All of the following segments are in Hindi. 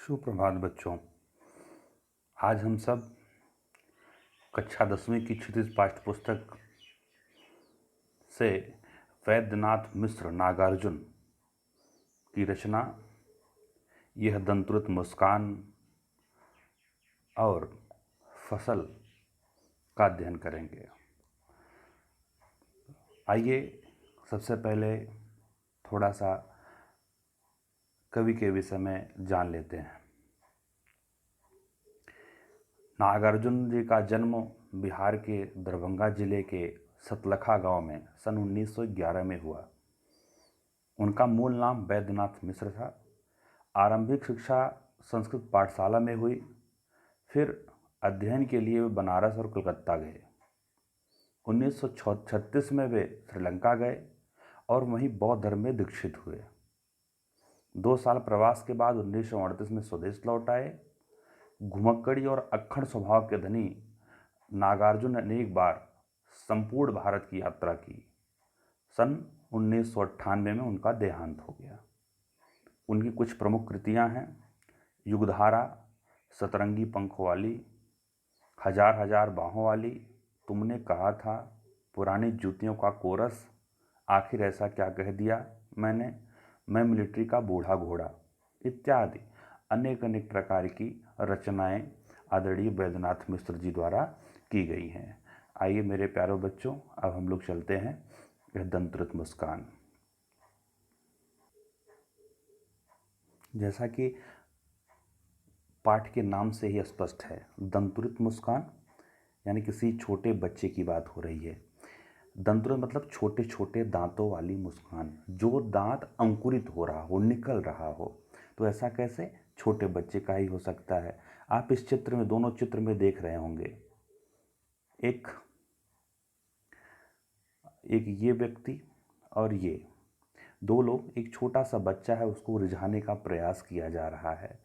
सुप्रभात बच्चों। आज हम सब कक्षा 10वीं की क्षितिज पाठ्य पुस्तक से वैद्यनाथ मिश्र नागार्जुन की रचना यह दंतुरित मुस्कान और फसल का अध्ययन करेंगे। आइए सबसे पहले थोड़ा सा कवि के विषय में जान लेते हैं। नागार्जुन जी का जन्म बिहार के दरभंगा जिले के सतलखा गांव में सन 1911 में हुआ। उनका मूल नाम वैद्यनाथ मिश्र था। आरंभिक शिक्षा संस्कृत पाठशाला में हुई। फिर अध्ययन के लिए वे बनारस और कलकत्ता गए। 1936 में वे श्रीलंका गए और वहीं बौद्ध धर्म में दीक्षित हुए। 2 साल प्रवास के बाद 1938 में स्वदेश लौट आए। घुमक्कड़ी और अक्खड़ स्वभाव के धनी नागार्जुन ने अनेक बार संपूर्ण भारत की यात्रा की। सन 1998 में उनका देहांत हो गया। उनकी कुछ प्रमुख कृतियां हैं: युगधारा, सतरंगी पंखों वाली, हजार हजार बाहों वाली, तुमने कहा था, पुरानी जूतियों का कोरस, आखिर ऐसा क्या कह दिया मैंने, मैं मिलिट्री का बूढ़ा घोड़ा इत्यादि अनेक अनेक प्रकार की रचनाएं आदरणीय वैद्यनाथ मिश्र जी द्वारा की गई हैं। आइए मेरे प्यारे बच्चों, अब हम लोग चलते हैं यह दंतुरित मुस्कान। जैसा कि पाठ के नाम से ही स्पष्ट है, दंतुरित मुस्कान यानी किसी छोटे बच्चे की बात हो रही है। दंतुरित मतलब छोटे छोटे दांतों वाली मुस्कान, जो दांत अंकुरित हो रहा हो, निकल रहा हो। तो ऐसा कैसे? छोटे बच्चे का ही हो सकता है। आप इस चित्र में, दोनों चित्र में देख रहे होंगे, एक ये व्यक्ति और ये दो लोग, एक छोटा सा बच्चा है, उसको रिझाने का प्रयास किया जा रहा है।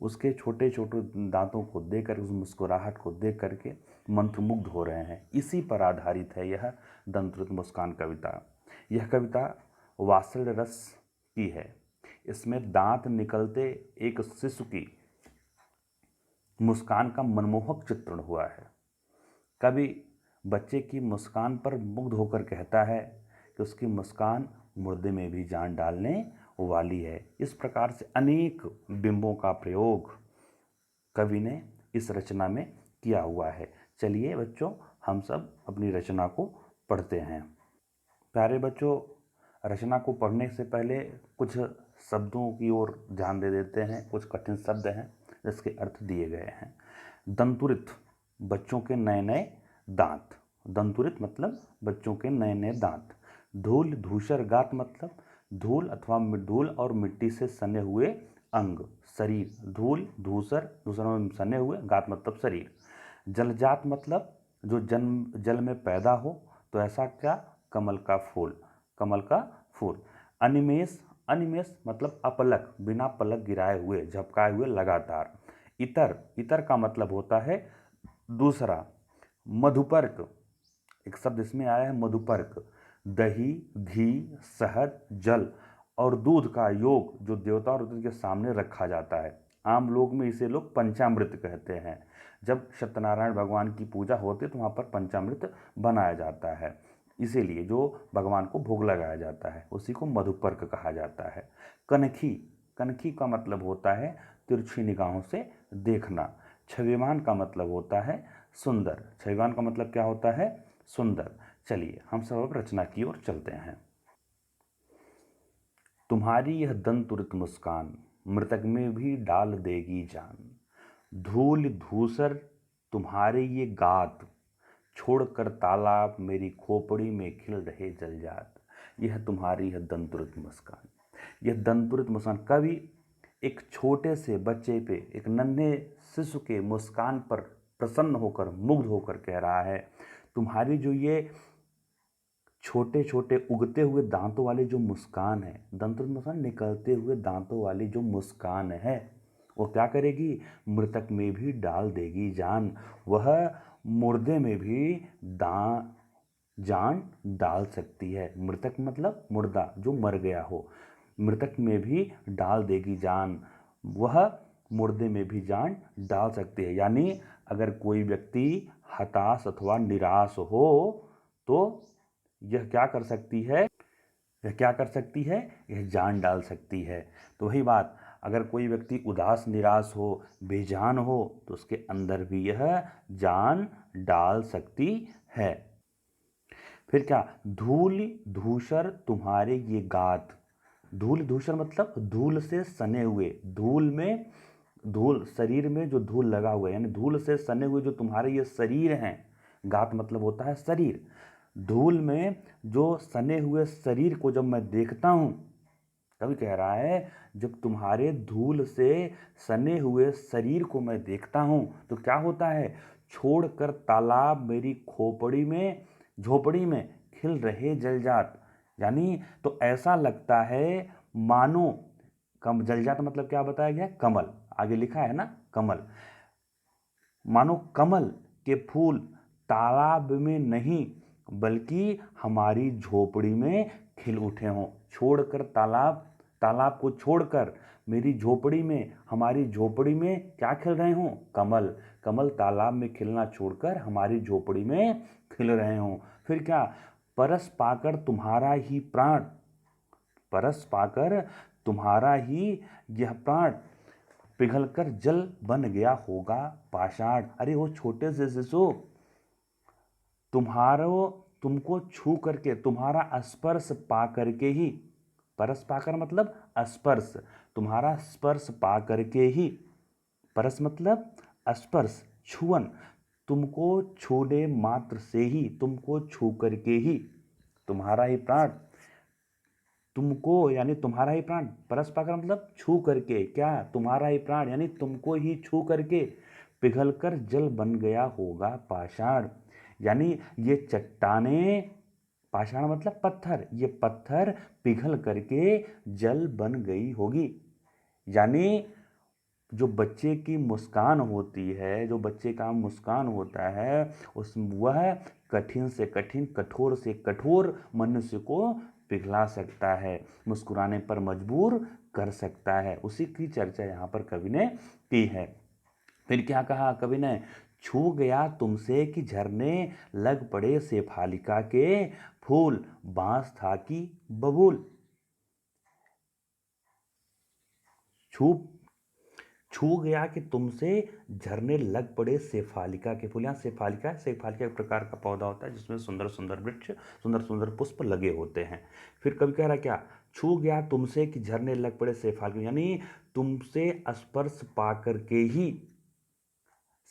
उसके छोटे छोटे दांतों को देखकर, उस मुस्कुराहट को देख करके मंत्रमुग्ध हो रहे हैं। इसी पर आधारित है यह दंतुरित मुस्कान कविता। यह कविता वात्सल्य रस की है। इसमें दांत निकलते एक शिशु की मुस्कान का मनमोहक चित्रण हुआ है। कवि बच्चे की मुस्कान पर मुग्ध होकर कहता है कि उसकी मुस्कान मुर्दे में भी जान डालने वाली है। इस प्रकार से अनेक बिंबों का प्रयोग कवि ने इस रचना में किया हुआ है। चलिए बच्चों, हम सब अपनी रचना को पढ़ते हैं। प्यारे बच्चों, रचना को पढ़ने से पहले कुछ शब्दों की ओर ध्यान दे देते हैं। कुछ कठिन शब्द हैं जिसके अर्थ दिए गए हैं। दंतुरित, बच्चों के नए नए दांत। दंतुरित मतलब बच्चों के नए नए दांत। धूल धूसर गात मतलब धूल अथवा धूल और मिट्टी से सने हुए अंग, शरीर। धूल धूसर, धूसर में सने हुए, गात मतलब शरीर। जलजात मतलब जो जल में पैदा हो। तो ऐसा क्या? कमल का फूल, कमल का फूल। अनिमेष, अनिमेष मतलब अपलक, बिना पलक गिराए हुए, झपकाए हुए लगातार। इतर, इतर का मतलब होता है दूसरा। मधुपर्क, एक शब्द इसमें आया है मधुपर्क। दही, घी, शहद, जल और दूध का योग जो देवता और के सामने रखा जाता है। आम लोग में इसे लोग पंचामृत कहते हैं। जब सत्यनारायण भगवान की पूजा होती है तो वहाँ पर पंचामृत बनाया जाता है, इसीलिए जो भगवान को भोग लगाया जाता है उसी को मधुपर्क कहा जाता है। कनखी, कनखी का मतलब होता है तिरछी निगाहों से देखना। छविमान का मतलब होता है सुंदर। छविमान का मतलब क्या होता है? सुंदर। चलिए हम सब अब रचना की ओर चलते हैं। तुम्हारी यह दंतुरित मुस्कान मृतक में भी डाल देगी जान। धूल धूसर तुम्हारे ये गात, छोड़कर तालाब मेरी खोपड़ी में खिल रहे जलजात। यह तुम्हारी यह दंतुरित मुस्कान। यह दंतुरित मुस्कान, कवि एक छोटे से बच्चे पे, एक नन्हे शिशु के मुस्कान पर प्रसन्न होकर, मुग्ध होकर कह रहा है, तुम्हारी जो ये छोटे छोटे उगते हुए दांतों वाली जो मुस्कान है, दंतुरित मुस्कान, निकलते हुए दांतों वाली जो मुस्कान है, वो क्या करेगी? मृतक में भी डाल देगी जान। वह मुर्दे में भी जान डाल सकती है। मृतक मतलब मुर्दा, जो मर गया हो। मृतक में भी डाल देगी जान। वह मुर्दे में भी जान डाल सकती है। यानी अगर कोई व्यक्ति हताश अथवा निराश हो तो यह क्या कर सकती है, यह जान डाल सकती है। तो वही बात, अगर कोई व्यक्ति उदास निराश हो, बेजान हो, तो उसके अंदर भी यह जान डाल सकती है। फिर क्या, धूल धूसर तुम्हारे ये गात। धूल धूसर मतलब धूल से सने हुए, धूल शरीर में जो धूल लगा हुआ है, यानी धूल से सने हुए जो तुम्हारे ये शरीर हैं। गात मतलब होता है शरीर। धूल में जो सने हुए शरीर को जब मैं देखता हूँ, कवि कह रहा है जब तुम्हारे धूल से सने हुए शरीर को मैं देखता हूँ तो क्या होता है, छोड़कर तालाब मेरी झोपड़ी में खिल रहे जलजात। यानी तो ऐसा लगता है मानो जलजात मतलब क्या बताया गया, कमल, आगे लिखा है ना कमल। मानो कमल के फूल तालाब में नहीं बल्कि हमारी झोपड़ी में खिल उठे हों। छोड़कर तालाब को छोड़कर मेरी झोपड़ी में, हमारी झोपड़ी में क्या खिल रहे हों, कमल तालाब में खिलना छोड़कर हमारी झोपड़ी में खिल रहे हों। फिर क्या, परस पाकर तुम्हारा ही यह प्राण पिघलकर जल बन गया होगा पाषाण। अरे वो छोटे से शिशु, तुमको छू करके, तुम्हारा स्पर्श पा करके ही, परस पाकर मतलब स्पर्श, तुम्हारा स्पर्श पा करके ही, परस मतलब स्पर्श, छुअन, तुमको छूने मात्र से ही, तुमको छू करके ही तुम्हारा ही प्राण, तुमको यानी तुम्हारा ही प्राण, परस पाकर मतलब छू करके, क्या, तुम्हारा ही प्राण यानी तुमको ही छू करके पिघलकर जल बन गया होगा पाषाण। यानी ये चट्टाने, पाषाण मतलब पत्थर, ये पत्थर पिघल करके जल बन गई होगी। यानी जो बच्चे की मुस्कान होती है, जो बच्चे का मुस्कान होता है, वह कठिन से कठिन, कठोर से कठोर मनुष्य को पिघला सकता है, मुस्कुराने पर मजबूर कर सकता है। उसी की चर्चा यहाँ पर कवि ने की है। फिर क्या कहा कवि ने, छू गया तुमसे कि झरने लग पड़े शेफालिका के फूल, बांस था कि बबूल। छू गया कि तुमसे झरने लग पड़े शेफालिका के फूल। यहाँ शेफालिका एक प्रकार का पौधा होता है जिसमें सुंदर सुंदर वृक्ष, सुंदर सुंदर पुष्प लगे होते हैं। फिर कवि कह रहा क्या, छू गया तुमसे कि झरने लग पड़े शेफालिका, यानी तुमसे स्पर्श पाकर के ही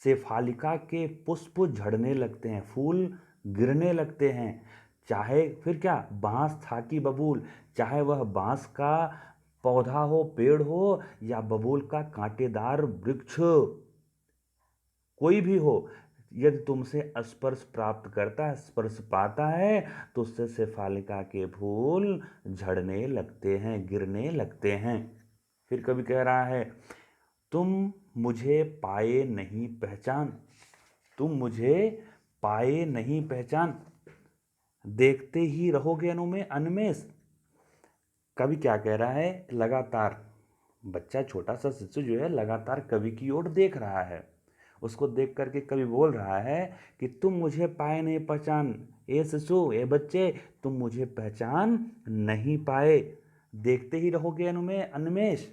शेफालिका के पुष्प झड़ने लगते हैं, फूल गिरने लगते हैं। चाहे फिर क्या, बांस था कि बबूल, चाहे वह बांस का पौधा हो, पेड़ हो, या बबूल का कांटेदार वृक्ष, कोई भी हो, यदि तुमसे स्पर्श प्राप्त करता है, स्पर्श पाता है, तो उससे शेफालिका के फूल झड़ने लगते हैं, गिरने लगते हैं। फिर कभी कह रहा है, तुम मुझे पाए नहीं पहचान, तुम मुझे पाए नहीं पहचान, देखते ही रहोगे अनमेष। कवि क्या कह रहा है, लगातार बच्चा, छोटा सा शिशु जो है, लगातार कवि की ओर देख रहा है। उसको देख करके कवि बोल रहा है कि तुम मुझे पाए नहीं पहचान, ए शिशु, ए बच्चे, तुम मुझे पहचान नहीं पाए, देखते ही रहोगे अनमेष।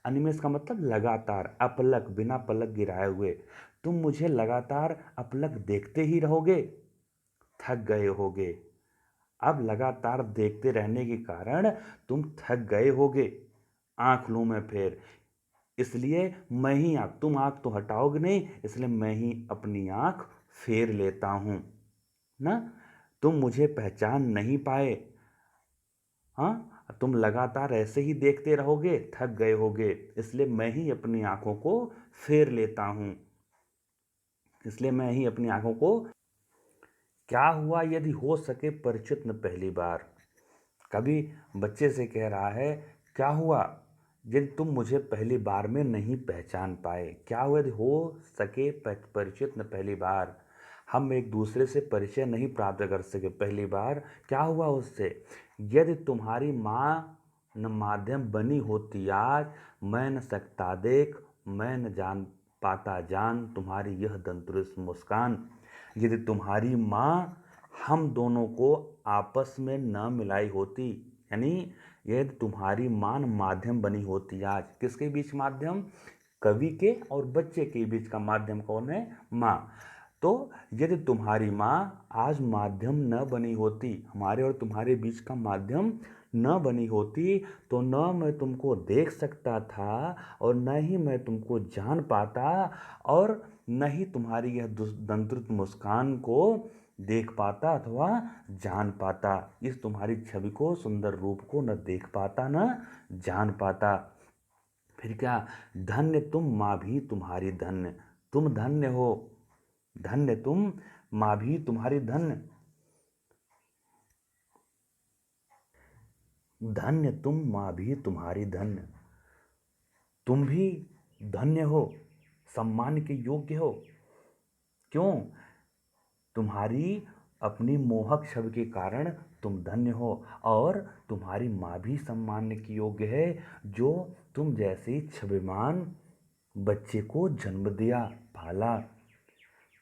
अनिमेष का मतलब लगातार, अपलक, बिना पलक गिराए हुए, तुम मुझे लगातार अपलक देखते ही रहोगे, थक गए होगे। अब लगातार देखते रहने के कारण तुम थक गए होगे, आंख लूं मैं फेर, इसलिए मैं ही आंख, तुम आंख तो हटाओगे नहीं, इसलिए मैं ही अपनी आंख फेर लेता हूं ना। तुम मुझे पहचान नहीं पाए, हाँ, तुम लगातार ऐसे ही देखते रहोगे, थक गए होगे, इसलिए मैं ही अपनी आंखों को फेर लेता हूं, इसलिए मैं ही अपनी आंखों को, क्या हुआ यदि हो सके परिचित न पहली बार। कभी बच्चे से कह रहा है, क्या हुआ यदि तुम मुझे पहली बार में नहीं पहचान पाए, क्या हुआ यदि हो सके परिचित न पहली बार, हम एक दूसरे से परिचय नहीं प्राप्त कर सके पहली बार, क्या हुआ उससे, यदि तुम्हारी माँ न माध्यम बनी होती आज, मैं न सकता देख मैं न जान पाता जान तुम्हारी यह दंतुरिस मुस्कान। यदि तुम्हारी माँ हम दोनों को आपस में न मिलाई होती, यानी यदि तुम्हारी माँ माध्यम बनी होती, आज किसके बीच माध्यम? कवि के और बच्चे के बीच का माध्यम कौन है? माँ। तो यदि तुम्हारी माँ आज माध्यम न बनी होती, हमारे और तुम्हारे बीच का माध्यम न बनी होती, तो न मैं तुमको देख सकता था और न ही मैं तुमको जान पाता, और न ही तुम्हारी यह दंतुरित मुस्कान को देख पाता अथवा जान पाता। इस तुम्हारी छवि को, सुंदर रूप को न देख पाता न जान पाता। फिर क्या? धन्य तुम माँ भी तुम्हारी धन्य, तुम धन्य हो, धन्य तुम माँ भी तुम्हारी धन्य, धन्य तुम माँ भी तुम्हारी धन्य, तुम भी धन्य हो, सम्मान के योग्य हो। क्यों? तुम्हारी अपनी मोहक छवि के कारण तुम धन्य हो, और तुम्हारी माँ भी सम्मान के योग्य है, जो तुम जैसे छविमान बच्चे को जन्म दिया, पाला।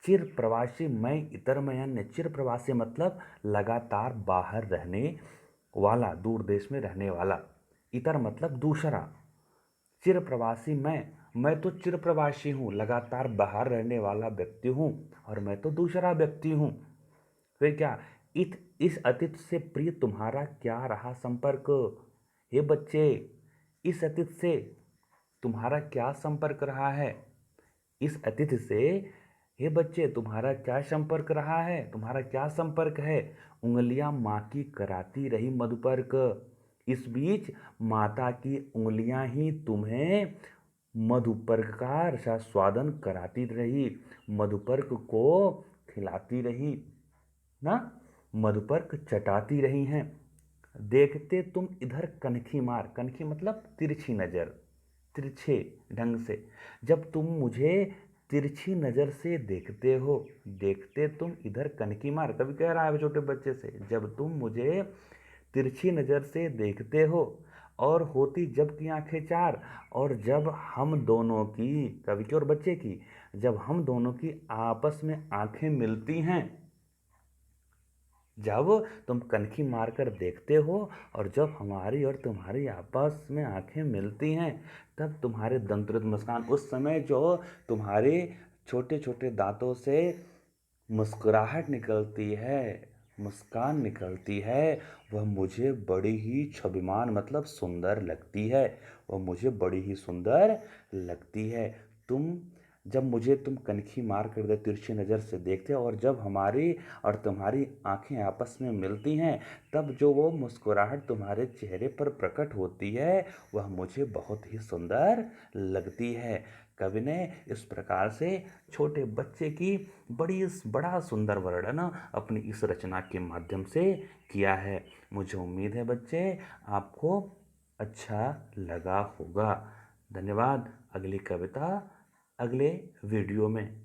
चिर प्रवासी मैं इतर मैं अन्य। चिर प्रवासी मतलब लगातार बाहर रहने वाला, दूर देश में रहने वाला। इतर मतलब दूसरा। चिर प्रवासी मैं तो चिर प्रवासी हूँ, लगातार बाहर रहने वाला व्यक्ति हूँ, और मैं तो दूसरा व्यक्ति हूँ। फिर क्या? इस अतीत से प्रिय तुम्हारा क्या रहा संपर्क? हे बच्चे, इस अतीत से तुम्हारा क्या संपर्क रहा है? इस अतिथि से, हे बच्चे, तुम्हारा क्या संपर्क रहा है? तुम्हारा क्या संपर्क है? उंगलियां माँ की कराती रही मधुपर्क। इस बीच माता की उंगलियां ही तुम्हें मधुपर्क का रसास्वादन कराती रही, मधुपर्क को खिलाती रही ना, मधुपर्क चटाती रही हैं। देखते तुम इधर कनखी मार, कनखी मतलब तिरछी नजर, तिरछे ढंग से। जब तुम मुझे तिरछी नजर से देखते हो, देखते तुम इधर कनखी मार, कभी कह रहा है छोटे बच्चे से, जब तुम मुझे तिरछी नजर से देखते हो, और होती जब की आंखें चार, और जब हम दोनों की, कवि की और बच्चे की, जब हम दोनों की आपस में आंखें मिलती हैं, जब तुम कनखी मारकर देखते हो और जब हमारी और तुम्हारी आपस में आंखें मिलती हैं, तब तुम्हारे दंतुरित मुस्कान, उस समय जो तुम्हारे छोटे छोटे दांतों से मुस्कुराहट निकलती है, मुस्कान निकलती है, वह मुझे बड़ी ही छविमान मतलब सुंदर लगती है, वह मुझे बड़ी ही सुंदर लगती है। जब मुझे तुम कनखी मार कर तिरछी नज़र से देखते हो, और जब हमारी और तुम्हारी आंखें आपस में मिलती हैं, तब जो वो मुस्कुराहट तुम्हारे चेहरे पर प्रकट होती है, वह मुझे बहुत ही सुंदर लगती है। कवि ने इस प्रकार से छोटे बच्चे की बड़ा सुंदर वर्णन अपनी इस रचना के माध्यम से किया है। मुझे उम्मीद है बच्चे आपको अच्छा लगा होगा। धन्यवाद। अगली कविता अगले वीडियो में